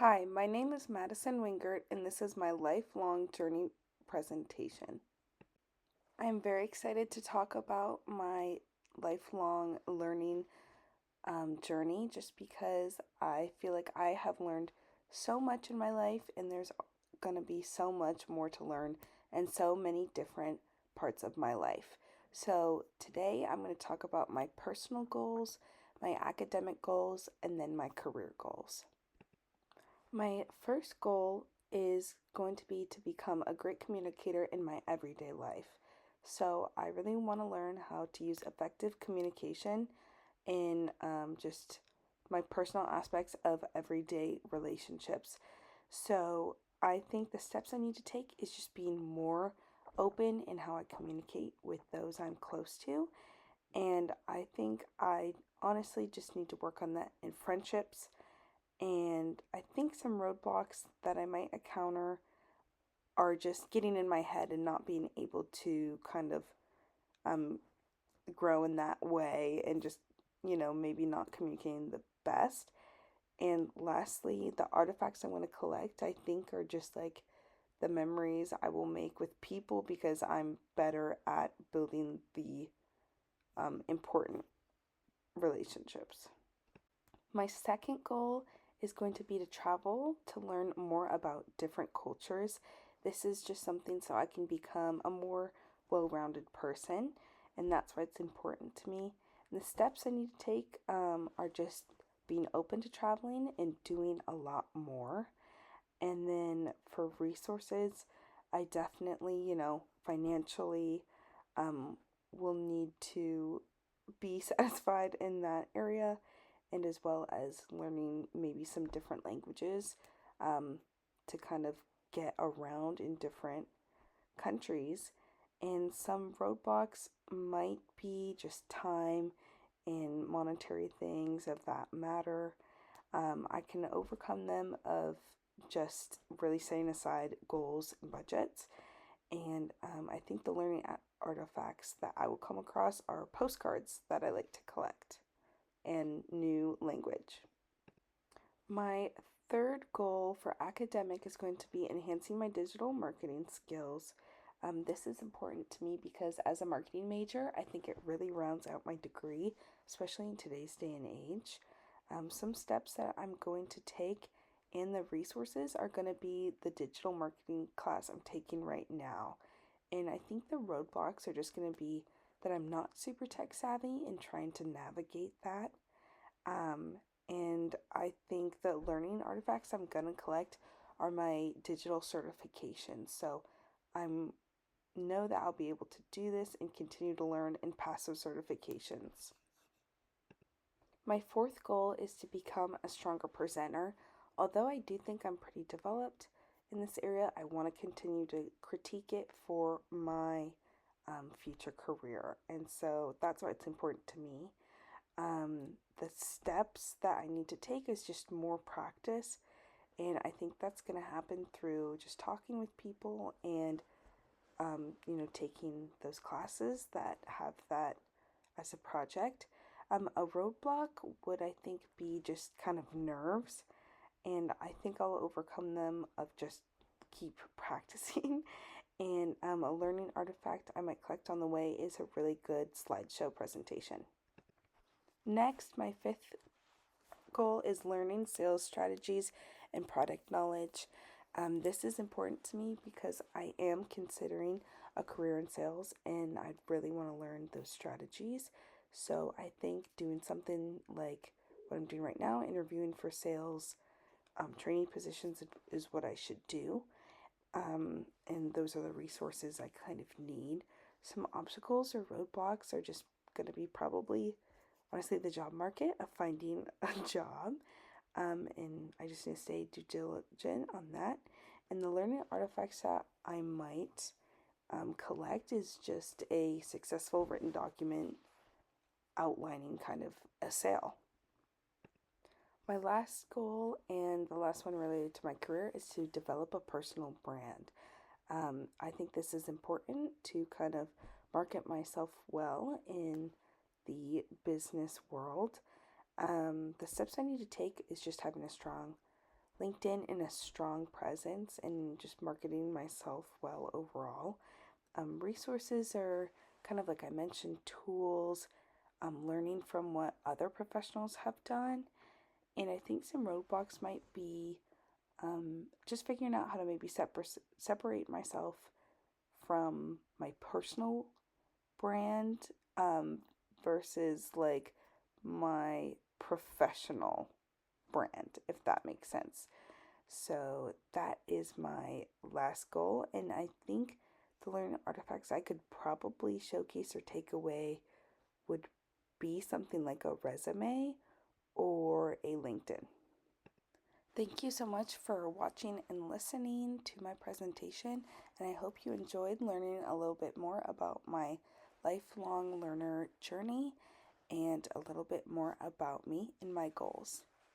Hi, my name is Madison Wingert, and this is my lifelong journey presentation. I am very excited to talk about my lifelong learning journey just because I feel like I have learned so much in my life, and there's going to be so much more to learn in so many different parts of my life. So, today I'm going to talk about my personal goals, my academic goals, and then my career goals. My first goal is going to be to become a great communicator in my everyday life. So, I really want to learn how to use effective communication in just my personal aspects of everyday relationships. So, I think the steps I need to take is just being more open in how I communicate with those I'm close to. And I think I honestly just need to work on that in friendships, and I think some roadblocks that I might encounter are just getting in my head and not being able to kind of um, grow in that way and just, maybe not communicating the best. And lastly, the artifacts I want to collect, I think, are just like the memories I will make with people because I'm better at building the important relationships. My second goal is going to be to travel to learn more about different cultures. This is just something so I can become a more well rounded person, and that's why it's important to me. And the steps I need to take are just being open to traveling and doing a lot more. And then for resources, I definitely, financially um, will need to be satisfied in that area, and as well as learning maybe some different languages um, to kind of get around in different countries. And some roadblocks might be just time and monetary things of that matter. I can overcome them of just really setting aside goals and budgets. And I think the learning artifacts that I will come across are postcards that I like to collect and new language. My third goal for academic is going to be enhancing my digital marketing skills. This is important to me because as a marketing major, I think it really rounds out my degree, especially in today's day and age. Some steps that I'm going to take and the resources are going to be the digital marketing class I'm taking right now. And I think the roadblocks are just going to be that I'm not super tech savvy and trying to navigate that. Um, and I think the learning artifacts I'm gonna collect are my digital certifications. So I'm know that I'll be able to do this and continue to learn and pass those certifications. My fourth goal is to become a stronger presenter. Although I do think I'm pretty developed in this area, I want to continue to critique it for my future career. And so that's why it's important to me. The steps that I need to take is just more practice. And I think that's going to happen through just talking with people and, taking those classes that have that as a project. A roadblock would, I think, be just kind of nerves. And I think I'll overcome them of just keep practicing. And a learning artifact I might collect on the way is a really good slideshow presentation. Next, my fifth goal is learning sales strategies and product knowledge. This is important to me because I am considering a career in sales and I really want to learn those strategies. So I think doing something like what I'm doing right now, interviewing for sales training positions, is what I should do. And those are the resources I kind of need. Some obstacles or roadblocks are just going to be probably, honestly, the job market of finding a job. And I just need to stay due diligent on that. And the learning artifacts that I might collect is just a successful written document outlining kind of a sale. My last goal and the last one related to my career is to develop a personal brand. I think this is important to kind of market myself well in the business world. The steps I need to take is just having a strong LinkedIn and a strong presence and just marketing myself well overall. Resources are kind of like I mentioned, tools, learning from what other professionals have done. And I think some roadblocks might be just figuring out how to maybe separate myself from my personal brand versus like my professional brand, if that makes sense. So that is my last goal. And I think the learning artifacts I could probably showcase or take away would be something like a resume or a LinkedIn. Thank you so much for watching and listening to my presentation, and I hope you enjoyed learning a little bit more about my lifelong learner journey and a little bit more about me and my goals.